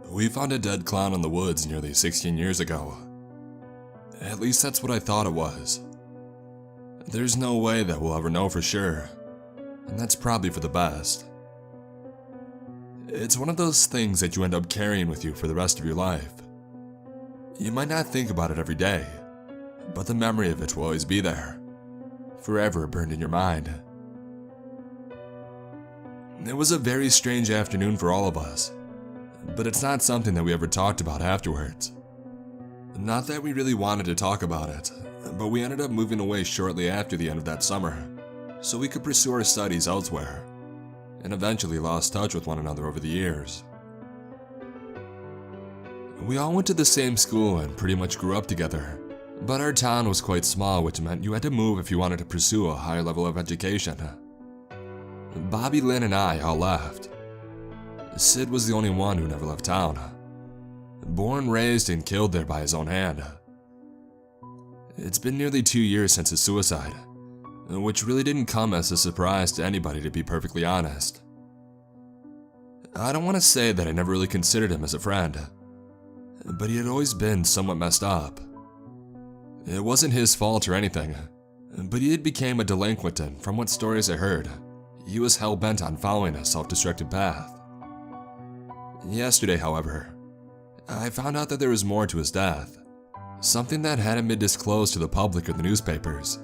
We found a dead clown in the woods nearly 16 years ago. At least that's what I thought it was. There's no way that we'll ever know for sure, and that's probably for the best. It's one of those things that you end up carrying with you for the rest of your life. You might not think about it every day, but the memory of it will always be there, forever burned in your mind. It was a very strange afternoon for all of us, but it's not something that we ever talked about afterwards. Not that we really wanted to talk about it, but we ended up moving away shortly after the end of that summer, so we could pursue our studies elsewhere, and eventually lost touch with one another over the years. We all went to the same school and pretty much grew up together, but our town was quite small, which meant you had to move if you wanted to pursue a higher level of education. Bobby, Lynn, and I all left. Sid was the only one who never left town. Born, raised, and killed there by his own hand. It's been nearly 2 years since his suicide, which really didn't come as a surprise to anybody, to be perfectly honest. I don't want to say that I never really considered him as a friend, but he had always been somewhat messed up. It wasn't his fault or anything, but he had become a delinquent, and from what stories I heard, he was hell-bent on following a self-destructive path. Yesterday, however, I found out that there was more to his death, something that hadn't been disclosed to the public or the newspapers.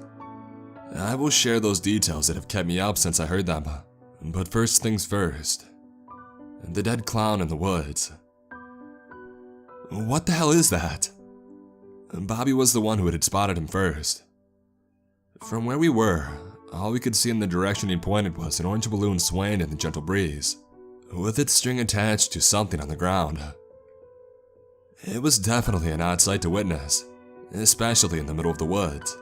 I will share those details that have kept me up since I heard them, but first things first. The dead clown in the woods. What the hell is that? Bobby was the one who had spotted him first. From where we were, all we could see in the direction he pointed was an orange balloon swaying in the gentle breeze, with its string attached to something on the ground. It was definitely an odd sight to witness, especially in the middle of the woods,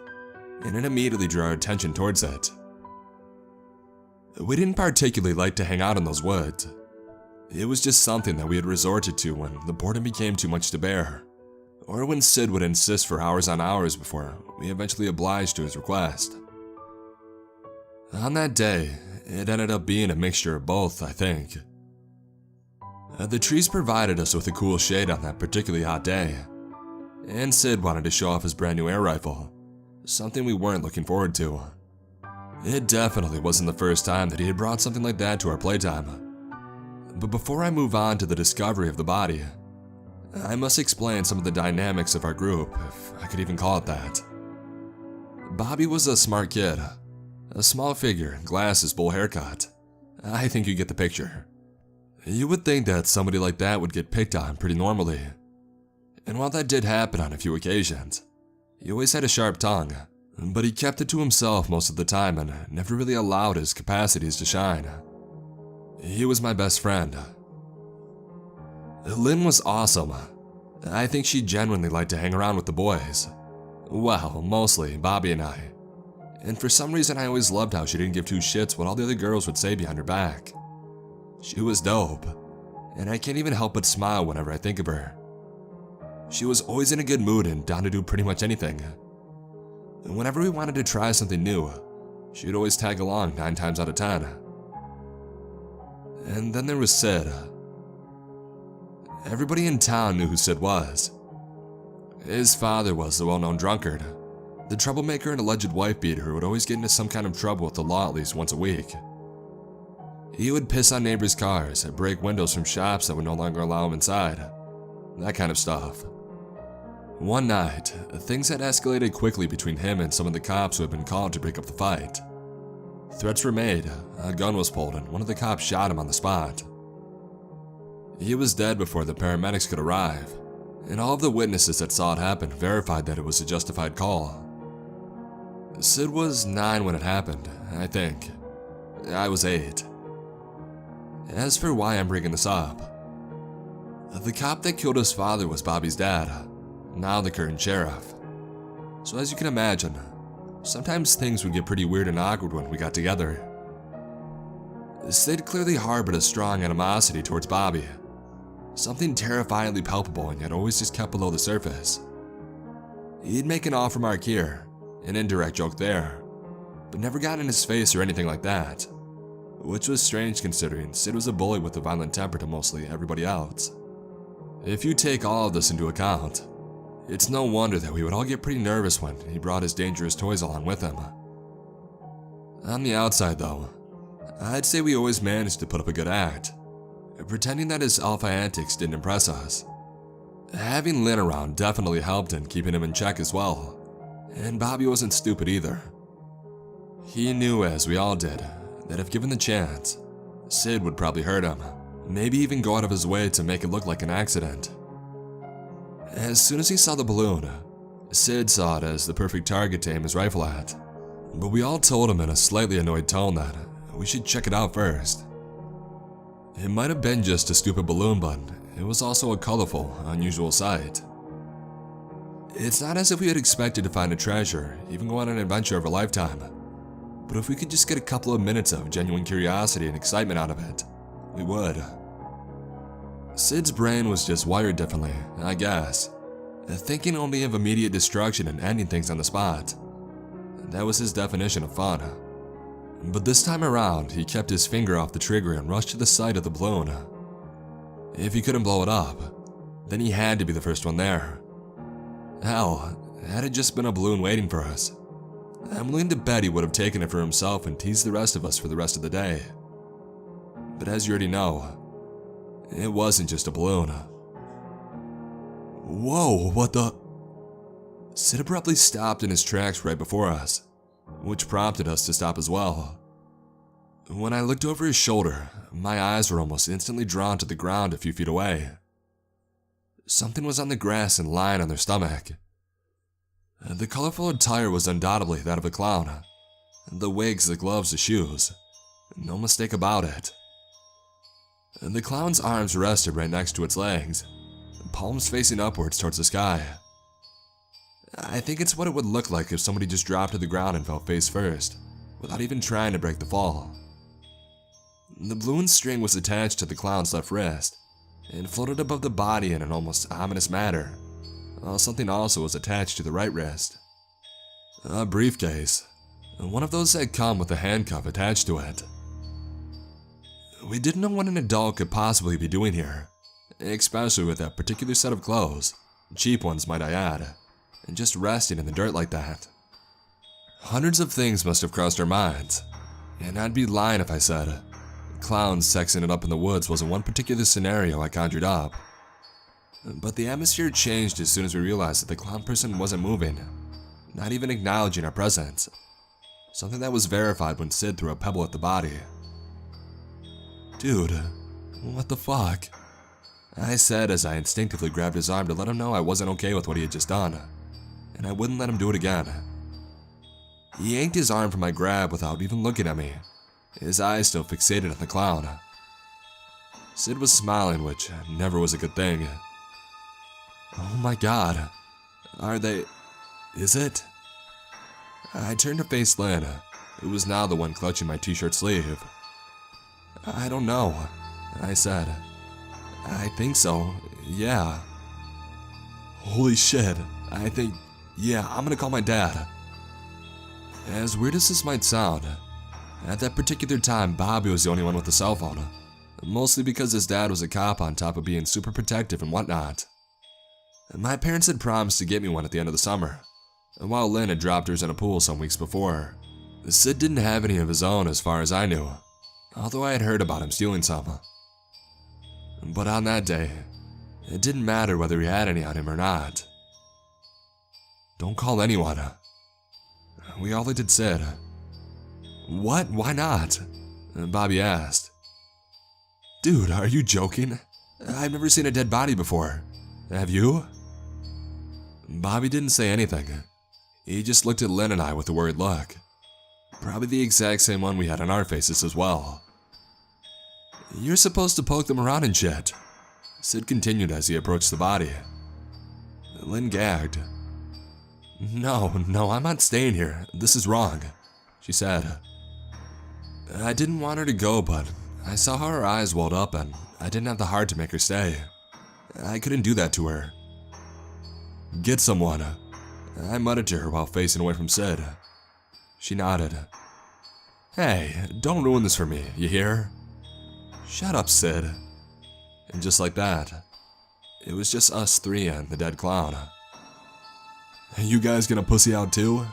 and it immediately drew our attention towards it. We didn't particularly like to hang out in those woods. It was just something that we had resorted to when the boredom became too much to bear, or when Sid would insist for hours on hours before we eventually obliged to his request. On that day, it ended up being a mixture of both, I think. The trees provided us with a cool shade on that particularly hot day, and Sid wanted to show off his brand new air rifle, something we weren't looking forward to. It definitely wasn't the first time that he had brought something like that to our playtime. But before I move on to the discovery of the body, I must explain some of the dynamics of our group, if I could even call it that. Bobby was a smart kid, a small figure, glasses, bowl haircut. I think you get the picture. You would think that somebody like that would get picked on pretty normally. And while that did happen on a few occasions, he always had a sharp tongue, but he kept it to himself most of the time and never really allowed his capacities to shine. He was my best friend. Lynn was awesome. I think she genuinely liked to hang around with the boys. Well, mostly Bobby and I. And for some reason I always loved how she didn't give two shits what all the other girls would say behind her back. She was dope, and I can't even help but smile whenever I think of her. She was always in a good mood and down to do pretty much anything. And whenever we wanted to try something new, she would always tag along 9 times out of 10. And then there was Sid. Everybody in town knew who Sid was. His father was the well-known drunkard, the troublemaker and alleged wife-beater who would always get into some kind of trouble with the law at least once a week. He would piss on neighbors' cars, break windows from shops that would no longer allow him inside, that kind of stuff. One night, things had escalated quickly between him and some of the cops who had been called to break up the fight. Threats were made, a gun was pulled, and one of the cops shot him on the spot. He was dead before the paramedics could arrive, and all of the witnesses that saw it happen verified that it was a justified call. Sid was 9 when it happened, I think. I was 8. As for why I'm bringing this up, the cop that killed his father was Bobby's dad, now the current sheriff. So as you can imagine, sometimes things would get pretty weird and awkward when we got together. Sid clearly harbored a strong animosity towards Bobby, something terrifyingly palpable and yet always just kept below the surface. He'd make an off remark here, an indirect joke there, but never got in his face or anything like that, which was strange considering Sid was a bully with a violent temper to mostly everybody else. If you take all of this into account, it's no wonder that we would all get pretty nervous when he brought his dangerous toys along with him. On the outside though, I'd say we always managed to put up a good act, pretending that his alpha antics didn't impress us. Having Lynn around definitely helped in keeping him in check as well, and Bobby wasn't stupid either. He knew, as we all did, that if given the chance, Sid would probably hurt him, maybe even go out of his way to make it look like an accident. As soon as he saw the balloon, Sid saw it as the perfect target to aim his rifle at, but we all told him in a slightly annoyed tone that we should check it out first. It might have been just a stupid balloon, but it was also a colorful, unusual sight. It's not as if we had expected to find a treasure, even go on an adventure of a lifetime, but if we could just get a couple of minutes of genuine curiosity and excitement out of it, we would. Sid's brain was just wired differently, I guess, thinking only of immediate destruction and ending things on the spot. That was his definition of fun. But this time around, he kept his finger off the trigger and rushed to the side of the balloon. If he couldn't blow it up, then he had to be the first one there. Hell, had it just been a balloon waiting for us, I'm willing to bet he would have taken it for himself and teased the rest of us for the rest of the day. But as you already know, it wasn't just a balloon. Whoa, what the? Sid abruptly stopped in his tracks right before us, which prompted us to stop as well. When I looked over his shoulder, my eyes were almost instantly drawn to the ground a few feet away. Something was on the grass and lying on their stomach. The colorful attire was undoubtedly that of a clown. The wigs, the gloves, the shoes. No mistake about it. The clown's arms rested right next to its legs, palms facing upwards towards the sky. I think it's what it would look like if somebody just dropped to the ground and fell face first, without even trying to break the fall. The balloon string was attached to the clown's left wrist, and floated above the body in an almost ominous manner, while something also was attached to the right wrist. A briefcase, one of those that come with a handcuff attached to it. We didn't know what an adult could possibly be doing here, especially with that particular set of clothes, cheap ones might I add, and just resting in the dirt like that. Hundreds of things must have crossed our minds, and I'd be lying if I said clowns sexing it up in the woods wasn't one particular scenario I conjured up. But the atmosphere changed as soon as we realized that the clown person wasn't moving, not even acknowledging our presence, something that was verified when Sid threw a pebble at the body. Dude, what the fuck? I said as I instinctively grabbed his arm to let him know I wasn't okay with what he had just done, and I wouldn't let him do it again. He yanked his arm from my grab without even looking at me, his eyes still fixated on the clown. Sid was smiling, which never was a good thing. Oh my god, are they... is it? I turned to face Lynn, who was now the one clutching my t-shirt sleeve. I don't know, I said. I think so, yeah. Holy shit, I think, yeah, I'm gonna call my dad. As weird as this might sound, at that particular time Bobby was the only one with a cell phone, mostly because his dad was a cop on top of being super protective and whatnot. My parents had promised to get me one at the end of the summer, while Lynn had dropped hers in a pool some weeks before. Sid didn't have any of his own as far as I knew, although I had heard about him stealing some. But on that day, it didn't matter whether he had any on him or not. Don't call anyone. We all looked at Sid. What? Why not? Bobby asked. Dude, are you joking? I've never seen a dead body before. Have you? Bobby didn't say anything. He just looked at Lynn and I with a worried look. Probably the exact same one we had on our faces as well. You're supposed to poke them around and shit, Sid continued as he approached the body. Lynn gagged. No, I'm not staying here. This is wrong, she said. I didn't want her to go, but I saw how her eyes welled up and I didn't have the heart to make her stay. I couldn't do that to her. Get someone, I muttered to her while facing away from Sid. She nodded. Hey, don't ruin this for me, you hear? Shut up, Sid. And just like that, It was just us three and the dead clown. You guys gonna pussy out too?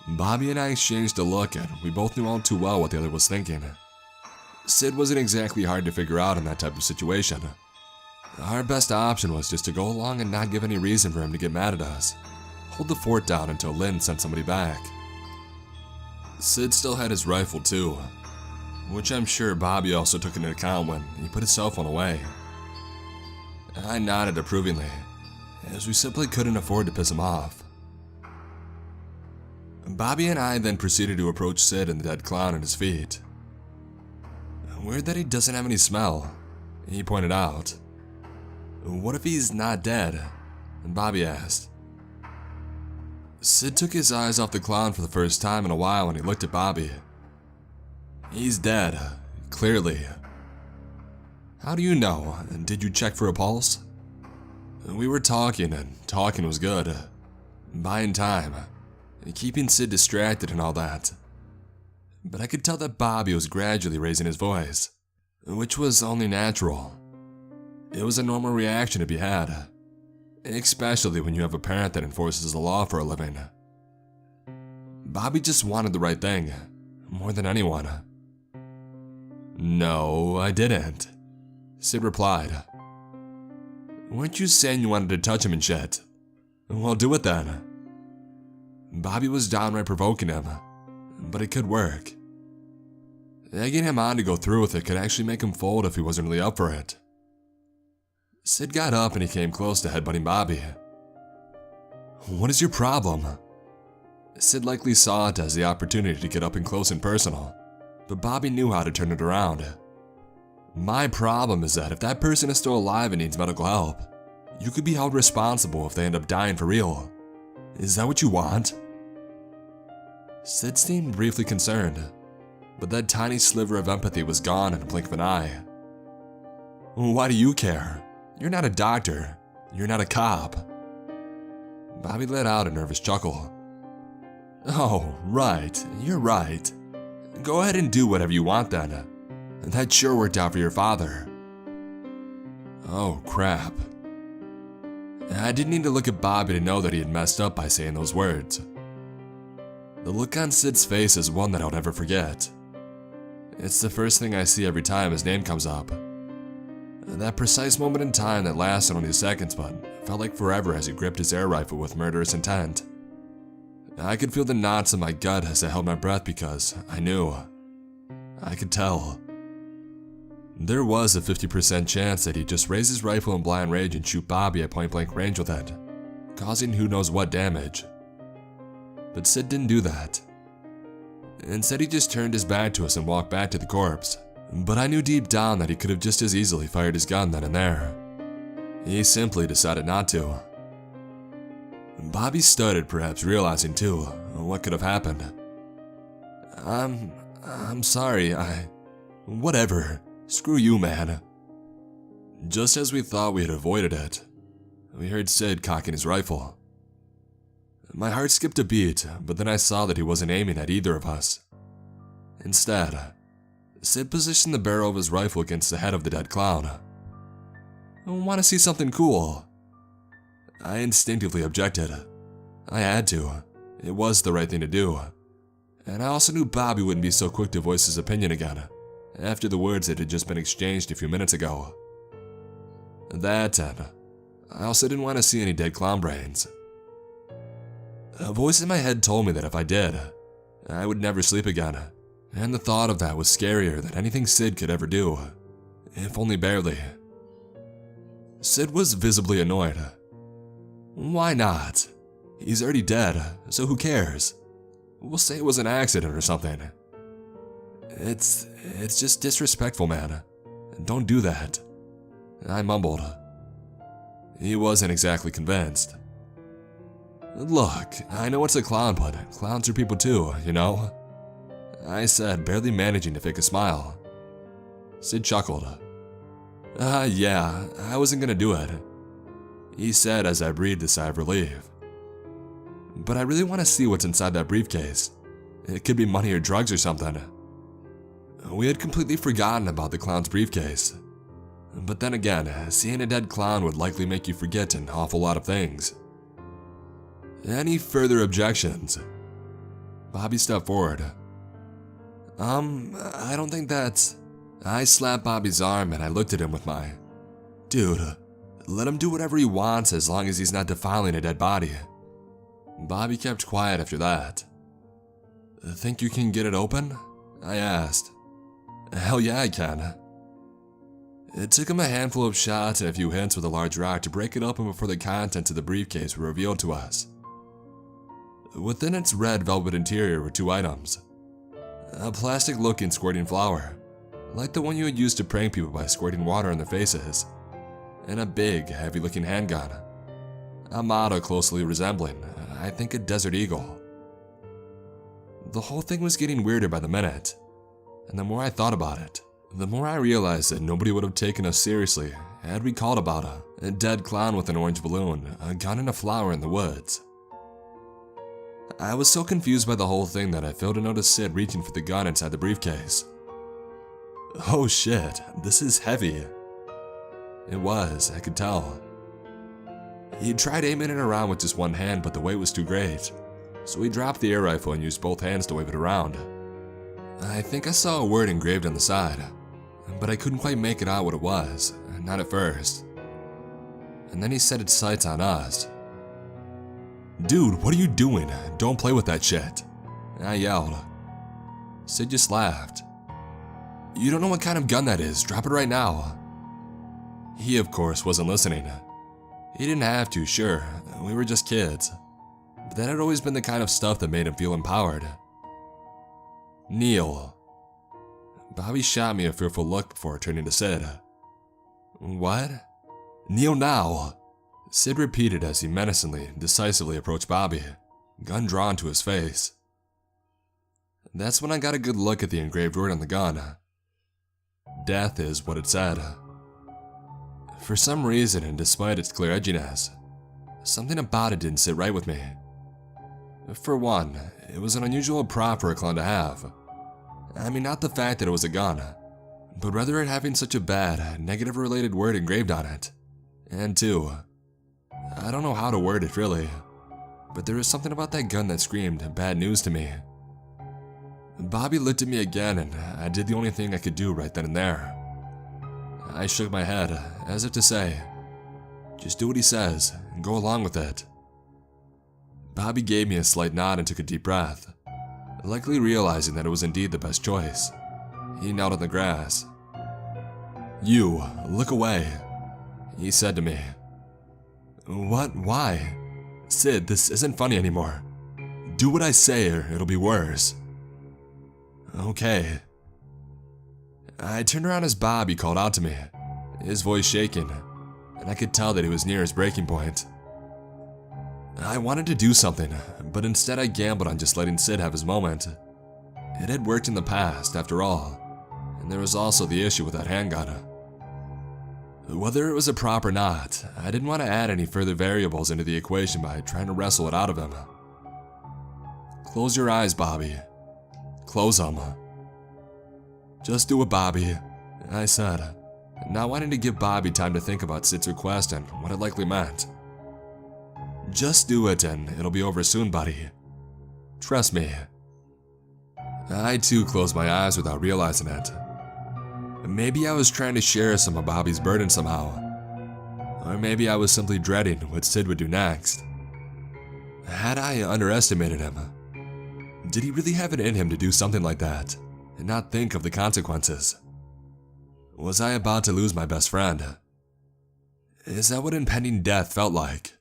Bobby and I exchanged a look, and we both knew all too well what the other was thinking. Sid wasn't exactly hard to figure out in that type of situation. Our best option was just to go along and not give any reason for him to get mad at us. Hold the fort down until Lynn sent somebody back. Sid still had his rifle too, which I'm sure Bobby also took into account when he put his cell phone away. I nodded approvingly, as we simply couldn't afford to piss him off. Bobby and I then proceeded to approach Sid and the dead clown at his feet. Weird that he doesn't have any smell, he pointed out. What if he's not dead? Bobby asked. Sid took his eyes off the clown for the first time in a while when he looked at Bobby. He's dead, clearly. How do you know? Did you check for a pulse? We were talking, and talking was good. Buying time, keeping Sid distracted and all that. But I could tell that Bobby was gradually raising his voice, which was only natural. It was a normal reaction to be had, especially when you have a parent that enforces the law for a living. Bobby just wanted the right thing, more than anyone. No, I didn't, Sid replied. Weren't you saying you wanted to touch him and shit? Well, do it then. Bobby was downright provoking him, but it could work. Egging him on to go through with it could actually make him fold if he wasn't really up for it. Sid got up and he came close to headbutting Bobby. What is your problem? Sid likely saw it as the opportunity to get up and close and personal, but Bobby knew how to turn it around. My problem is that if that person is still alive and needs medical help, you could be held responsible if they end up dying for real. Is that what you want? Sid seemed briefly concerned, but that tiny sliver of empathy was gone in a blink of an eye. Why do you care? You're not a doctor. You're not a cop. Bobby let out a nervous chuckle. Oh, right. You're right. Go ahead and do whatever you want then. That sure worked out for your father. Oh, crap. I didn't need to look at Bobby to know that he had messed up by saying those words. The look on Sid's face is one that I'll never forget. It's the first thing I see every time his name comes up. That precise moment in time that lasted only seconds but felt like forever as he gripped his air rifle with murderous intent. I could feel the knots in my gut as I held my breath because I knew. I could tell. There was a 50% chance that he'd just raise his rifle in blind rage and shoot Bobby at point-blank range with it, causing who knows what damage. But Sid didn't do that. Instead, he just turned his back to us and walked back to the corpse. But I knew deep down that he could have just as easily fired his gun then and there. He simply decided not to. Bobby stuttered, perhaps realizing too what could have happened. I'm sorry, whatever. Screw you, man. Just as we thought we had avoided it, we heard Sid cocking his rifle. My heart skipped a beat, but then I saw that he wasn't aiming at either of us. Instead, Sid positioned the barrel of his rifle against the head of the dead clown. I want to see something cool. I instinctively objected. I had to. It was the right thing to do. And I also knew Bobby wouldn't be so quick to voice his opinion again, after the words that had just been exchanged a few minutes ago. That and I also didn't want to see any dead clown brains. A voice in my head told me that if I did, I would never sleep again, and the thought of that was scarier than anything Sid could ever do, if only barely. Sid was visibly annoyed. Why not? He's already dead, so who cares? We'll say it was an accident or something. It's just disrespectful, man. Don't do that. I mumbled. He wasn't exactly convinced. Look, I know it's a clown, but clowns are people too, you know? I said, barely managing to fake a smile. Sid chuckled. Yeah, I wasn't gonna do it, he said as I breathed a sigh of relief. But I really want to see what's inside that briefcase. It could be money or drugs or something. We had completely forgotten about the clown's briefcase. But then again, seeing a dead clown would likely make you forget an awful lot of things. Any further objections? Bobby stepped forward. I don't think that's... I slapped Bobby's arm and I looked at him with my... Dude, let him do whatever he wants as long as he's not defiling a dead body. Bobby kept quiet after that. Think you can get it open? I asked. Hell yeah, I can. It took him a handful of shots and a few hits with a large rock to break it open before the contents of the briefcase were revealed to us. Within its red velvet interior were two items. A plastic-looking squirting flower, like the one you would use to prank people by squirting water in their faces, and a big, heavy-looking handgun. A model closely resembling, I think, a Desert Eagle. The whole thing was getting weirder by the minute, and the more I thought about it, the more I realized that nobody would have taken us seriously had we called about a dead clown with an orange balloon, a gun, and a flower in the woods. I was so confused by the whole thing that I failed to notice Sid reaching for the gun inside the briefcase. Oh shit, this is heavy. It was, I could tell. He tried aiming it around with just one hand, but the weight was too great, so he dropped the air rifle and used both hands to wave it around. I think I saw a word engraved on the side, but I couldn't quite make it out what it was, not at first. And then he set its sights on us. Dude, what are you doing? Don't play with that shit. I yelled. Sid just laughed. You don't know what kind of gun that is, drop it right now. He, of course, wasn't listening. He didn't have to, sure, we were just kids. But that had always been the kind of stuff that made him feel empowered. Kneel. Bobby shot me a fearful look before turning to Sid. What? Kneel now. Sid repeated as he menacingly, decisively approached Bobby, gun drawn to his face. That's when I got a good look at the engraved word on the gun. Death is what it said. For some reason, and despite its clear edginess, something about it didn't sit right with me. For one, it was an unusual prop for a clown to have. I mean, not the fact that it was a gun, but rather it having such a bad, negative-related word engraved on it. And two, I don't know how to word it really, but there was something about that gun that screamed bad news to me. Bobby looked at me again, and I did the only thing I could do right then and there. I shook my head, as if to say, just do what he says, and go along with it. Bobby gave me a slight nod and took a deep breath, likely realizing that it was indeed the best choice. He knelt on the grass. You, look away, he said to me. What? Why? Sid, this isn't funny anymore. Do what I say or it'll be worse. Okay. I turned around as Bobby called out to me, his voice shaking, and I could tell that he was near his breaking point. I wanted to do something, but instead I gambled on just letting Sid have his moment. It had worked in the past, after all, and there was also the issue with that handgun. Whether it was a prop or not, I didn't want to add any further variables into the equation by trying to wrestle it out of him. Close your eyes, Bobby. Close them. Just do it, Bobby, I said, not wanting to give Bobby time to think about Sid's request and what it likely meant. Just do it and it'll be over soon, buddy. Trust me. I too closed my eyes without realizing it. Maybe I was trying to share some of Bobby's burden somehow. Or maybe I was simply dreading what Sid would do next. Had I underestimated him? Did he really have it in him to do something like that, and not think of the consequences? Was I about to lose my best friend? Is that what impending death felt like?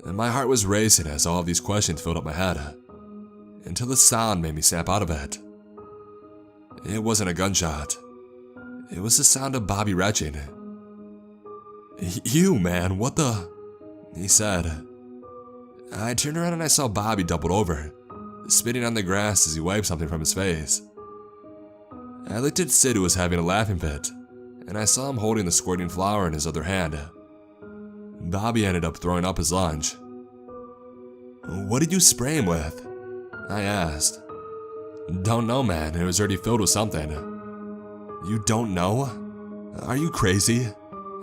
And my heart was racing as all of these questions filled up my head, until the sound made me snap out of it. It wasn't a gunshot. It was the sound of Bobby retching. You, man, what the? He said. I turned around and I saw Bobby doubled over, spitting on the grass as he wiped something from his face. I looked at Sid, who was having a laughing fit, and I saw him holding the squirting flower in his other hand. Bobby ended up throwing up his lunch. What did you spray him with? I asked. Don't know, man. It was already filled with something. You don't know? Are you crazy?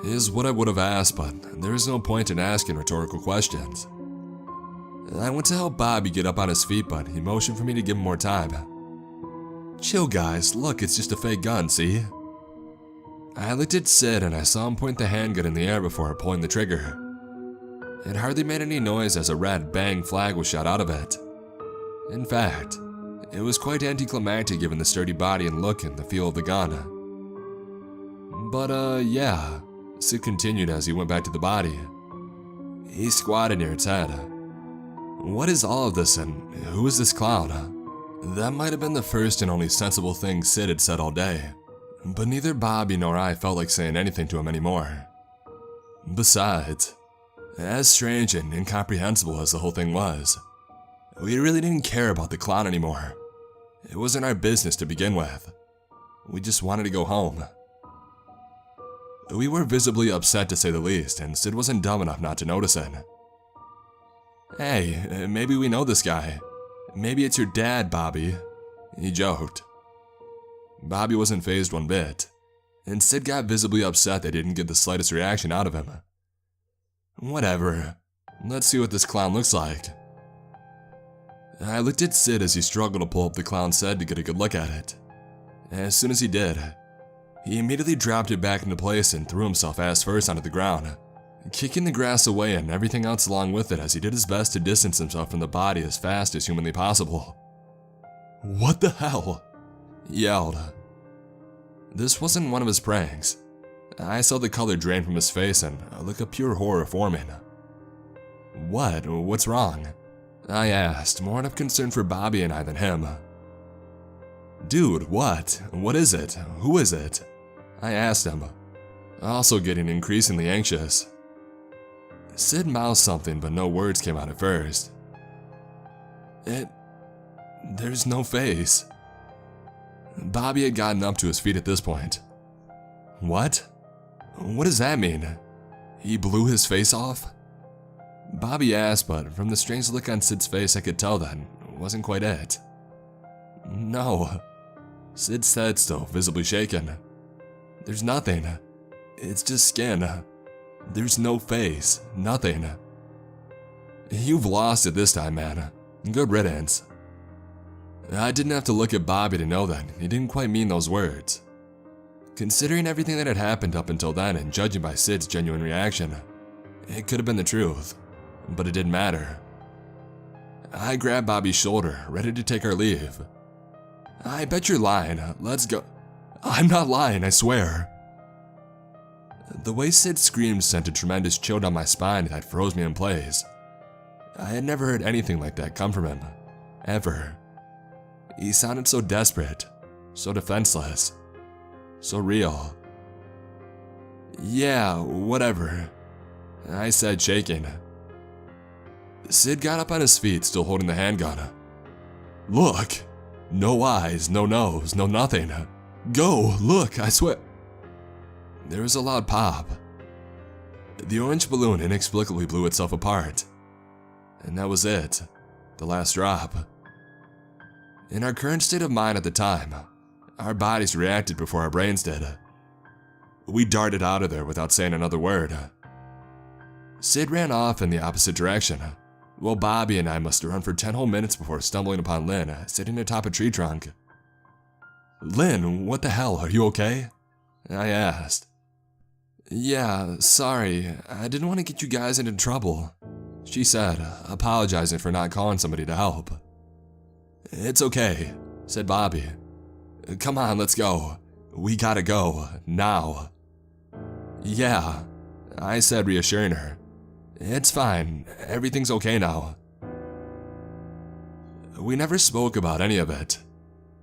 Is what I would have asked, but there is no point in asking rhetorical questions. I went to help Bobby get up on his feet, but he motioned for me to give him more time. Chill guys, look, it's just a fake gun, see? I looked at Sid and I saw him point the handgun in the air before pulling the trigger. It hardly made any noise as a red bang flag was shot out of it. In fact, it was quite anticlimactic given the sturdy body and look and the feel of the gun. But yeah, Sid continued as he went back to the body. He squatted near its head. What is all of this and who is this clown? That might have been the first and only sensible thing Sid had said all day, but neither Bobby nor I felt like saying anything to him anymore. Besides, as strange and incomprehensible as the whole thing was, we really didn't care about the clown anymore. It wasn't our business to begin with. We just wanted to go home. We were visibly upset to say the least, and Sid wasn't dumb enough not to notice it. Hey, maybe we know this guy. Maybe it's your dad, Bobby, he joked. Bobby wasn't fazed one bit, and Sid got visibly upset they didn't get the slightest reaction out of him. Whatever, let's see what this clown looks like. I looked at Sid as he struggled to pull up the clown's head to get a good look at it. As soon as he did, he immediately dropped it back into place and threw himself ass first onto the ground, kicking the grass away and everything else along with it as he did his best to distance himself from the body as fast as humanly possible. What the hell? He yelled. This wasn't one of his pranks. I saw the color drain from his face and a look of pure horror forming. What's wrong? I asked, more out of concern for Bobby and I than him. Dude, what? What is it? Who is it? I asked him, also getting increasingly anxious. Sid mouthed something, but no words came out at first. There's no face. Bobby had gotten up to his feet at this point. What? What does that mean? He blew his face off? Bobby asked, but from the strange look on Sid's face I could tell that it wasn't quite it. No, Sid said, still visibly shaken. There's nothing. It's just skin. There's no face, nothing. You've lost it this time, man. Good riddance. I didn't have to look at Bobby to know that he didn't quite mean those words. Considering everything that had happened up until then and judging by Sid's genuine reaction, it could have been the truth, but it didn't matter. I grabbed Bobby's shoulder, ready to take our leave. I bet you're lying. Let's go. I'm not lying, I swear. The way Sid screamed sent a tremendous chill down my spine that froze me in place. I had never heard anything like that come from him, ever. He sounded so desperate, so defenseless, so real. Yeah, whatever, I said, shaking. Sid got up on his feet, still holding the handgun. Look! No eyes, no nose, no nothing. Go, look, I swear. There was a loud pop. The orange balloon inexplicably blew itself apart. And that was it, the last drop. In our current state of mind at the time, our bodies reacted before our brains did. We darted out of there without saying another word. Sid ran off in the opposite direction, while Bobby and I must have run for 10 whole minutes before stumbling upon Lynn sitting atop a tree trunk. Lynn, what the hell, are you okay? I asked. Yeah, sorry, I didn't want to get you guys into trouble, she said, apologizing for not calling somebody to help. It's okay, said Bobby. Come on, let's go. We gotta go, now. Yeah, I said, reassuring her. It's fine, everything's okay now. We never spoke about any of it,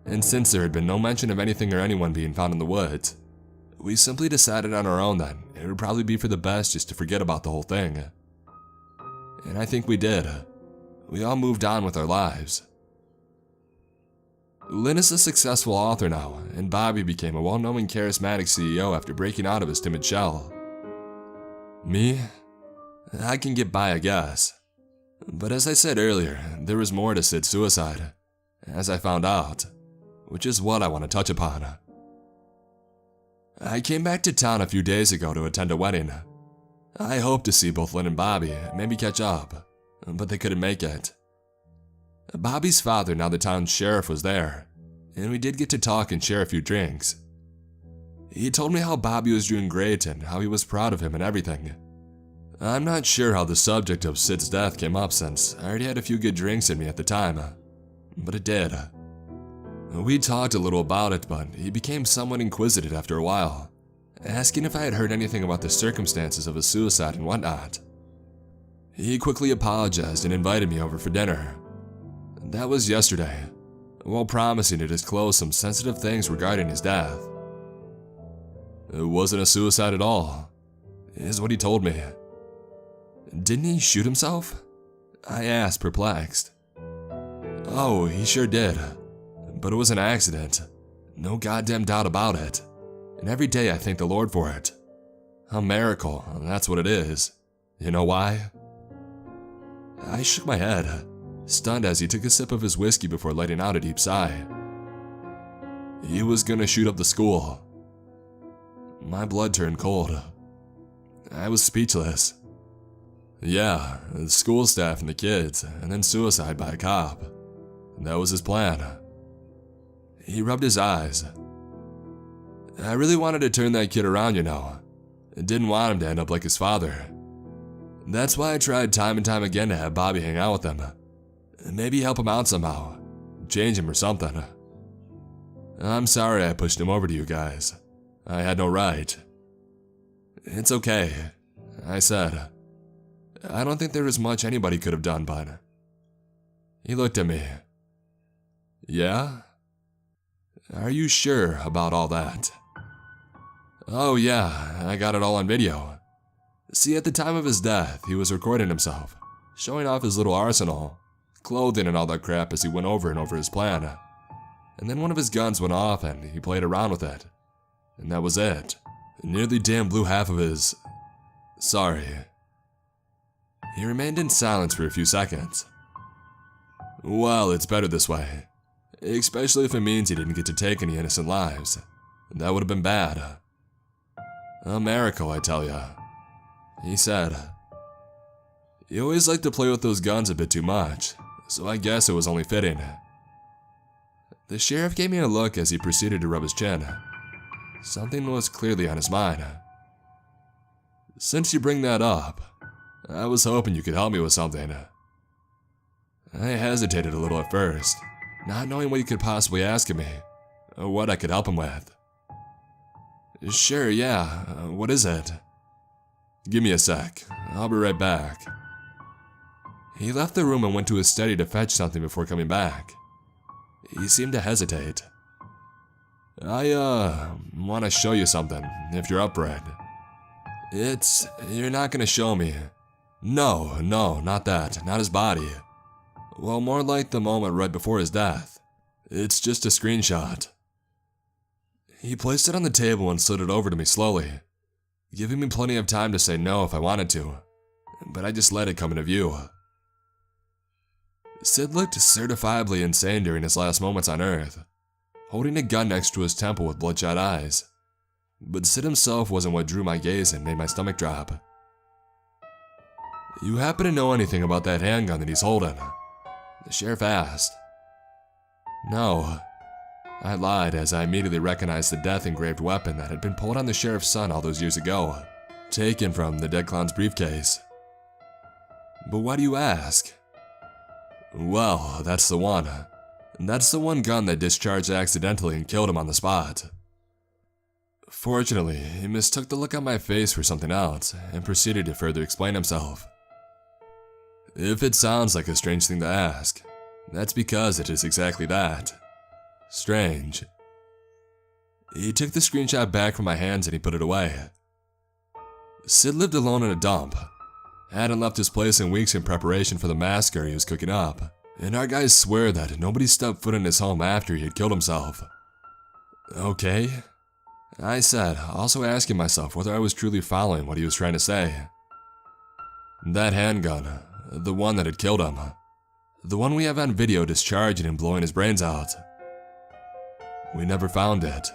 and since there had been no mention of anything or anyone being found in the woods, we simply decided on our own that it would probably be for the best just to forget about the whole thing. And I think we did. We all moved on with our lives. Lynn is a successful author now, and Bobby became a well-known and charismatic CEO after breaking out of his timid shell. Me? I can get by, I guess. But as I said earlier, there was more to Sid's suicide, as I found out, which is what I want to touch upon. I came back to town a few days ago to attend a wedding. I hoped to see both Lynn and Bobby, maybe catch up, but they couldn't make it. Bobby's father, now the town sheriff, was there, and we did get to talk and share a few drinks. He told me how Bobby was doing great and how he was proud of him and everything. I'm not sure how the subject of Sid's death came up since I already had a few good drinks in me at the time, but it did. We talked a little about it, but he became somewhat inquisitive after a while, asking if I had heard anything about the circumstances of his suicide and whatnot. He quickly apologized and invited me over for dinner. That was yesterday, while promising to disclose some sensitive things regarding his death. It wasn't a suicide at all, is what he told me. Didn't he shoot himself? I asked, perplexed. Oh, he sure did, but it was an accident. No goddamn doubt about it. And every day I thank the Lord for it. A miracle, that's what it is. You know why? I shook my head, stunned as he took a sip of his whiskey before letting out a deep sigh. He was gonna shoot up the school. My blood turned cold. I was speechless. Yeah, the school staff and the kids, and then suicide by a cop. That was his plan. He rubbed his eyes. I really wanted to turn that kid around, you know. I didn't want him to end up like his father. That's why I tried time and time again to have Bobby hang out with him. Maybe help him out somehow. Change him or something. I'm sorry I pushed him over to you guys. I had no right. It's okay, I said. I don't think there was much anybody could have done, but... He looked at me. Yeah? Are you sure about all that? Oh yeah, I got it all on video. See, at the time of his death, he was recording himself, showing off his little arsenal, clothing and all that crap as he went over and over his plan. And then one of his guns went off and he played around with it. And that was it. It nearly damn blew half of his... Sorry. He remained in silence for a few seconds. Well, it's better this way. Especially if it means he didn't get to take any innocent lives. That would have been bad. A miracle, I tell ya. He said. He always liked to play with those guns a bit too much, so I guess it was only fitting. The sheriff gave me a look as he proceeded to rub his chin. Something was clearly on his mind. Since you bring that up, I was hoping you could help me with something. I hesitated a little at first, not knowing what you could possibly ask of me, or what I could help him with. Sure, yeah, what is it? Give me a sec, I'll be right back. He left the room and went to his study to fetch something before coming back. He seemed to hesitate. I, want to show you something, if you're up for it. You're not gonna show me. No, not that, not his body. Well, more like the moment right before his death. It's just a screenshot. He placed it on the table and slid it over to me slowly, giving me plenty of time to say no if I wanted to, but I just let it come into view. Sid looked certifiably insane during his last moments on Earth, holding a gun next to his temple with bloodshot eyes. But Sid himself wasn't what drew my gaze and made my stomach drop. You happen to know anything about that handgun that he's holding? The sheriff asked. No. I lied as I immediately recognized the death-engraved weapon that had been pulled on the sheriff's son all those years ago, taken from the dead clown's briefcase. But why do you ask? Well, that's the one. That's the one gun that discharged accidentally and killed him on the spot. Fortunately, he mistook the look on my face for something else and proceeded to further explain himself. If it sounds like a strange thing to ask, that's because it is exactly that. Strange. He took the screenshot back from my hands and he put it away. Sid lived alone in a dump. Hadn't left his place in weeks in preparation for the massacre he was cooking up, and our guys swear that nobody stepped foot in his home after he had killed himself. Okay, I said, also asking myself whether I was truly following what he was trying to say. That handgun, the one that had killed him, the one we have on video discharging and blowing his brains out. We never found it.